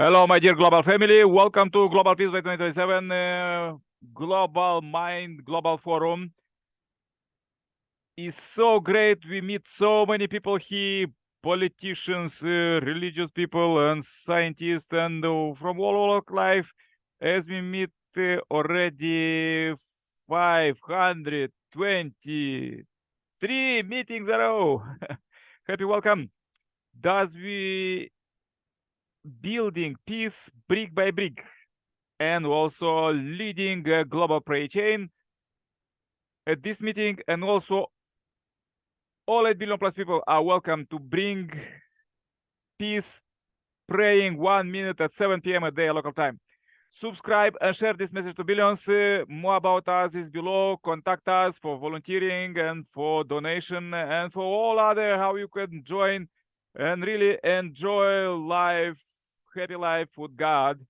Hello, my dear global family. Welcome to Global Peace by 2027 Global Mind Global Forum. It's so great. We meet so many people here, politicians, religious people, and scientists, and from all walk of life. As we meet already 523 meetings in a row. Happy welcome. Thus we building peace brick by brick, and also leading a global prayer chain at this meeting. And also all 8 billion plus people are welcome to bring peace, praying 1 minute at 7 p.m. a day local time. Subscribe and share this message to billions. More about us is below. Contact us for volunteering and for donation and for all other how you can join and really enjoy life, happy life with God.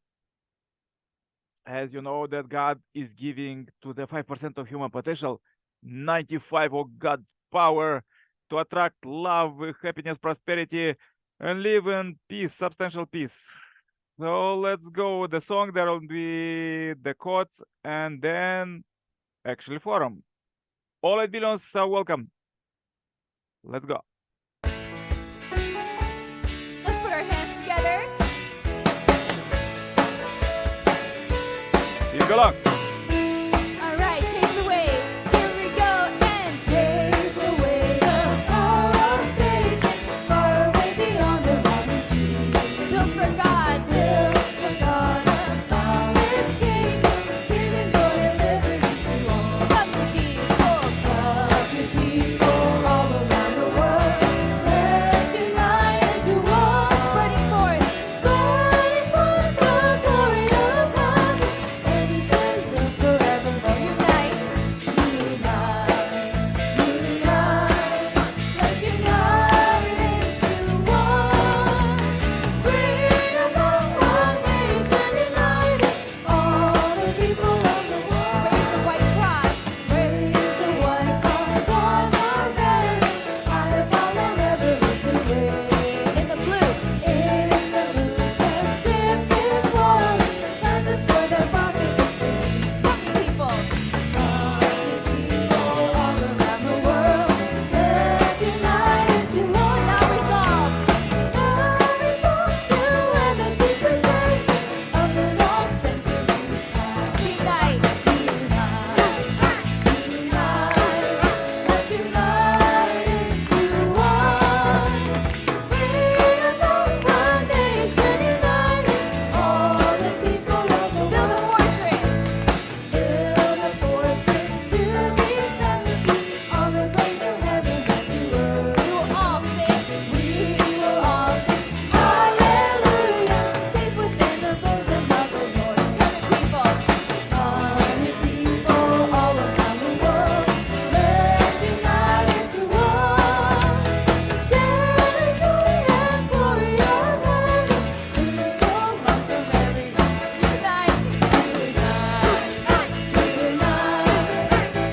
As you know that God is giving to the 5% of human potential 95 of God's power to attract love, happiness, prosperity, and live in peace, substantial peace. So let's go with the song. There will be the quotes and then actually forum. All 8 billions are welcome. Let's go. Let's put our hands together. Sing along. All right, chase the wave. Here we go and chase away the power of Satan, far away beyond the rocky sea. Build for God, about His kingdom, giving joy and liberty to all. Lovely people all around the world. Let's unite into one, spreading forth the glory of God. And His kingdom forevermore. Unite, let's unite into one. Bring about one nation united, all the people of the world. Raise the white cross, raise the white cross on our banner, high above and never away. In the blue, Pacific water, that's the sword that brought me victory. Young people all around the world, let's unite into one. Now resolve to end the deep crusade of the long centuries past. Unite, let's unite into one. Bring about one nation united, all the people of the world. Build a fortress to defend the peace on the great new heaven and new earth. We will all sing, hallelujah, safe within the bosom of the Lord. Hundred people all around the world, let's unite into one. Share the joy and glory of heaven in the soul of from every man. Unite,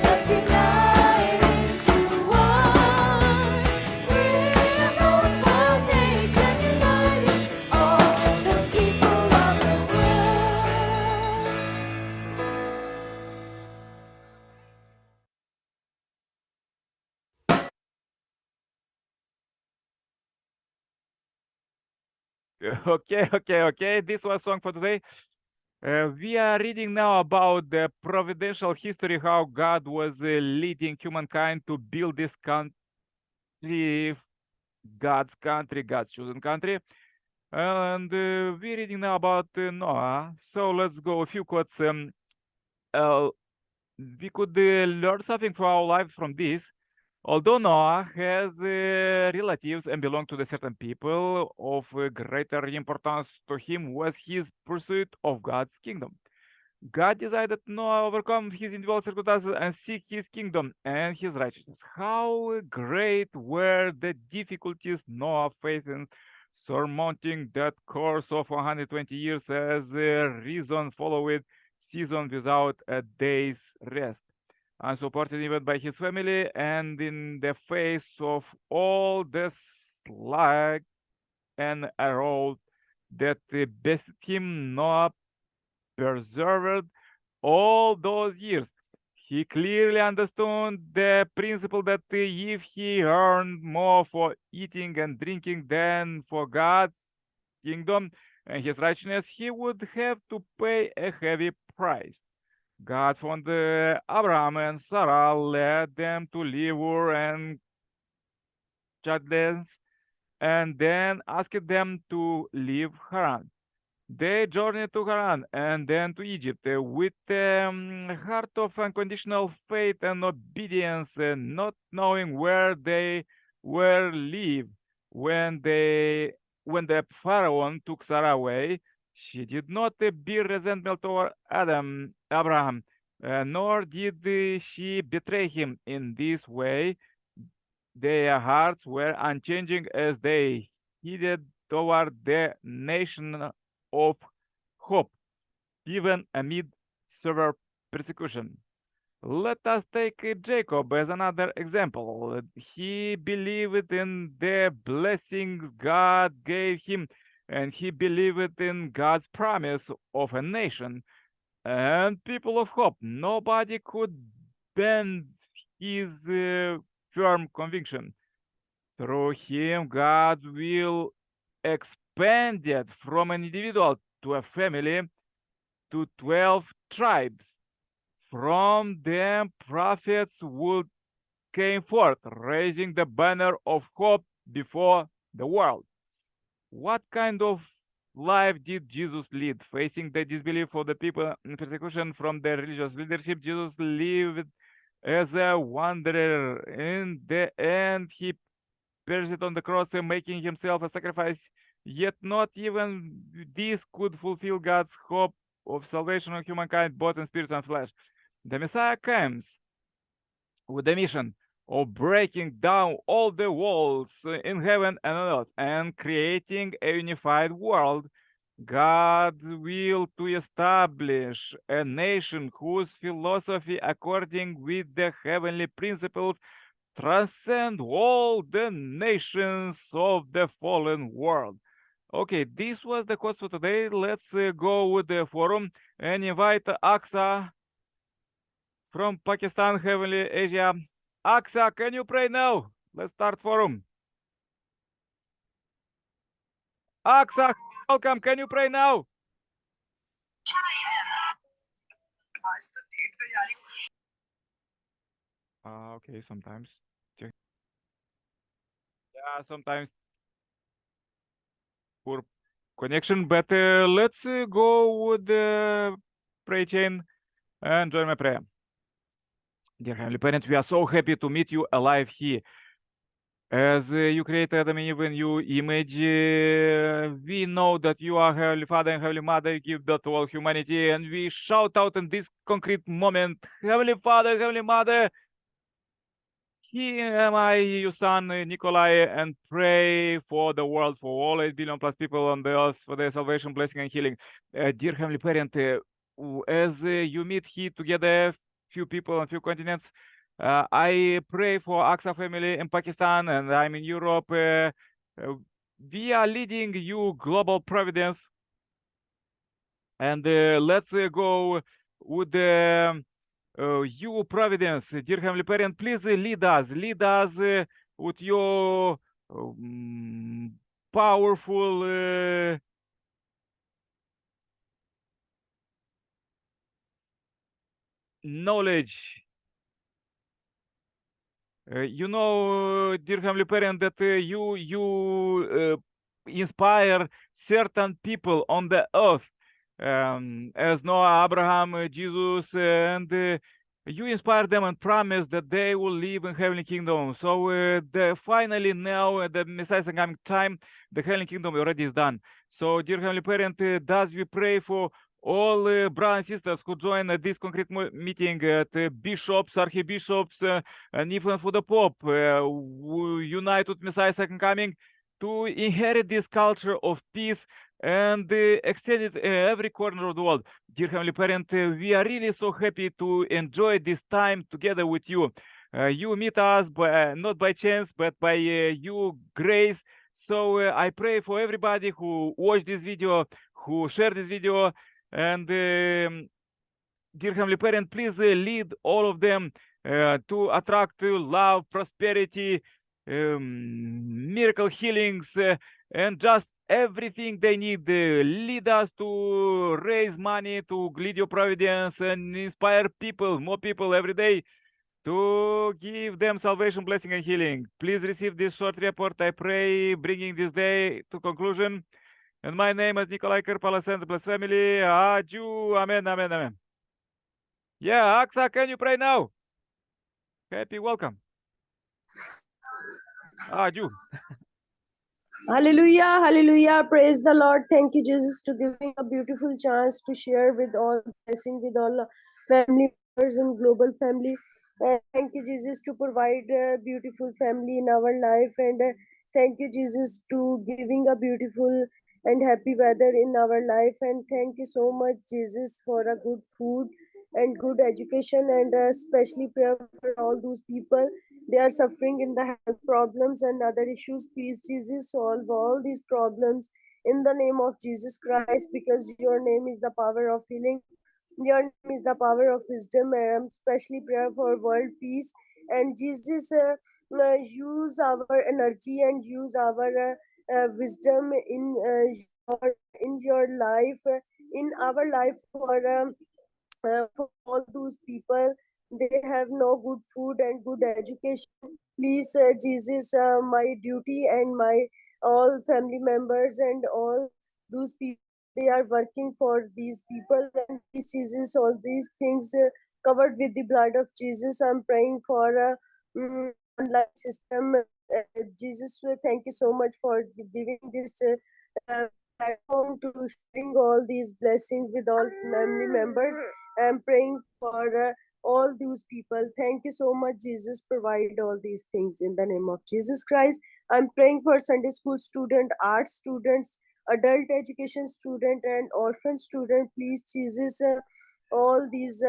let's unite into one. Bring about one nation united, all the people of the Okay. This was song for today. We are reading now about the providential history, how God was leading humankind to build this country, God's country, God's chosen country. And we're reading now about Noah. So let's go a few quotes. We could learn something for our life from this. Although Noah has relatives and belonged to the certain people, of greater importance to him was his pursuit of God's kingdom. God decided Noah overcome his individual circumstances and seek his kingdom and his righteousness. How great were the difficulties Noah faced in surmounting that course of 120 years as a reason followed season without a day's rest, unsupported even by his family, and in the face of all the slag and arrow that bested him Noah persevered all those years. He clearly understood the principle that if he earned more for eating and drinking than for God's kingdom and his righteousness, he would have to pay a heavy price. God found Abraham and Sarah, led them to leave Ur and childless, and then asked them to leave Haran. They journeyed to Haran and then to Egypt with a heart of unconditional faith and obedience, not knowing where they were live. When the Pharaoh took Sarah away, she did not be resentful toward Abraham, nor did she betray him. In this way, their hearts were unchanging as they headed toward the nation of hope, even amid severe persecution. Let us take Jacob as another example. He believed in the blessings God gave him, and he believed in God's promise of a nation and people of hope. Nobody could bend his firm conviction. Through him, God's will expanded from an individual to a family to 12 tribes. From them, prophets would came forth, raising the banner of hope before the world. What kind of life did Jesus lead? Facing the disbelief of the people and persecution from the religious leadership, Jesus lived as a wanderer. In the end, he perished on the cross, making himself a sacrifice. Yet not even this could fulfill God's hope of salvation of humankind, both in spirit and flesh. The Messiah comes with the mission of breaking down all the walls in heaven and on earth and creating a unified world. God's will to establish a nation whose philosophy, according with the heavenly principles, transcend all the nations of the fallen world. Okay, this was the quote for today. Let's go with the forum and invite Aksa from Pakistan, Heavenly Asia. Aksa, can you pray now? Let's start forum. Aksa, welcome. Can you pray now? Okay, sometimes. Yeah, sometimes poor connection, but let's go with the pray chain and join my prayer. Dear Heavenly Parent, we are so happy to meet you alive here. As you created Adam and Eve in your image, we know that you are Heavenly Father and Heavenly Mother, you give birth to all humanity, and we shout out in this concrete moment, Heavenly Father, Heavenly Mother, here am I, your son, Nikolai, and pray for the world, for all 8 billion plus people on the earth, for their salvation, blessing, and healing. Dear Heavenly Parent, as you meet here together, few people on few continents, I pray for Aksa family in Pakistan, and I'm in Europe. We are leading you global providence, and let's go with the you providence, dear Heavenly Parent. Please lead us with your powerful knowledge. You know, dear Heavenly Parent, that you inspire certain people on the earth, as Noah, Abraham, Jesus, and you inspire them and promise that they will live in heavenly kingdom. So finally now the Messiah coming time, the heavenly kingdom already is done. So dear Heavenly Parent, thus we pray for all brothers and sisters who join this concrete meeting, bishops, archbishops, and even for the Pope, who unite with Messiah second coming to inherit this culture of peace and extend it every corner of the world. Dear Heavenly Parent, we are really so happy to enjoy this time together with you. You meet us not by chance, but by your grace, So I pray for everybody who watched this video, who shared this video, and dear Heavenly Parent, please lead all of them to attract love, prosperity, miracle healings, and just everything they need. Lead us to raise money, to lead your providence, and inspire people, more people every day, to give them salvation, blessing, and healing. Please receive this short report, I pray, bringing this day to conclusion. And my name is Nikolai Karpala, Center Plus Family. Adieu. Amen, amen, amen. Yeah, Aksa, can you pray now? Happy welcome. Adieu. Hallelujah, hallelujah. Praise the Lord. Thank you, Jesus, to giving a beautiful chance to share with all blessing with all family members and global family. Thank you, Jesus, to provide a beautiful family in our life. And thank you, Jesus, to giving a beautiful and happy weather in our life. And thank you so much, Jesus, for a good food and good education, and especially prayer for all those people they are suffering in the health problems and other issues. Please, Jesus, solve all these problems in the name of Jesus Christ, because your name is the power of healing. Your name is the power of wisdom. Especially prayer for world peace. And Jesus, use our energy and use our wisdom in your life, in our life for all those people they have no good food and good education. Please, Jesus, my duty and my all family members and all those people they are working for these people, and please, Jesus, all these things covered with the blood of Jesus. I'm praying for online system. Jesus, thank you so much for giving this platform to sharing all these blessings with all family members. I'm praying for all those people. Thank you so much, Jesus. Provide all these things in the name of Jesus Christ. I'm praying for Sunday school student, art students, adult education student, and orphan student. Please, Jesus, all these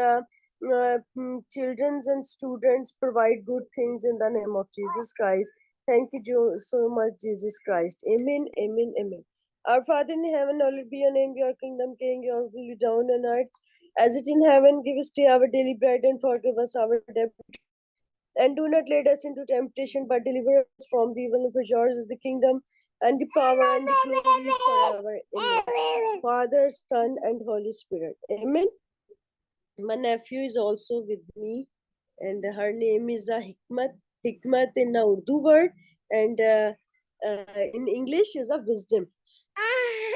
children and students provide good things in the name of Jesus Christ. Thank you so much, Jesus Christ. Amen, amen, amen. Our Father in heaven, hallowed be your name, your kingdom came, your will be done on earth as it in heaven. Give us today our daily bread, and forgive us our debt. And do not lead us into temptation, but deliver us from the evil. For yours is the kingdom, and the power, and the glory forever. Amen. Father, Son, and Holy Spirit. Amen. My nephew is also with me, and her name is Hikmat. Hikmat in a Urdu word, and in English is a wisdom.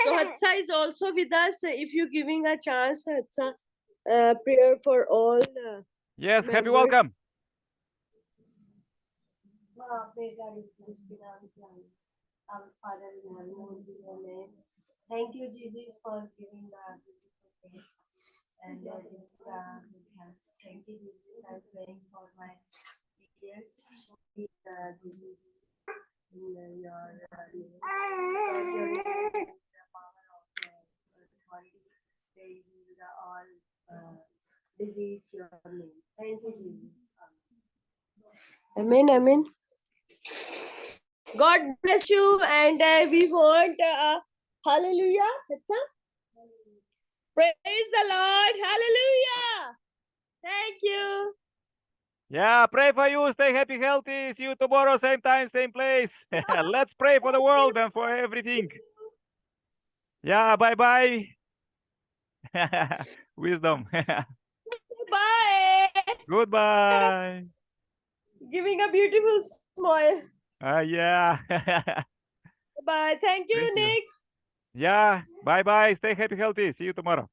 So Hatsa is also with us. If you're giving a chance, Hatsa, prayer for all. Yes, happy members. welcome. Our Father in heaven, hallowed be your name. Thank you, Jesus, for giving the beautiful things and giving the good health. Thank you, Jesus. I'm praying for my ears. Please give me in your name. Because your name is the power of authority. They heal the all disease. Your name. Thank you, Jesus. Amen. Amen. God bless you, and we want hallelujah. Praise the Lord. Hallelujah. Thank you. Yeah, pray for you. Stay happy, healthy. See you tomorrow, same time, same place. Let's pray for the world and for everything. Yeah, bye-bye. Wisdom. Bye. Goodbye. Giving a beautiful smile. Yeah. Bye. Thank you, Thank you. Nick. Yeah, bye-bye. Stay happy, healthy. See you tomorrow.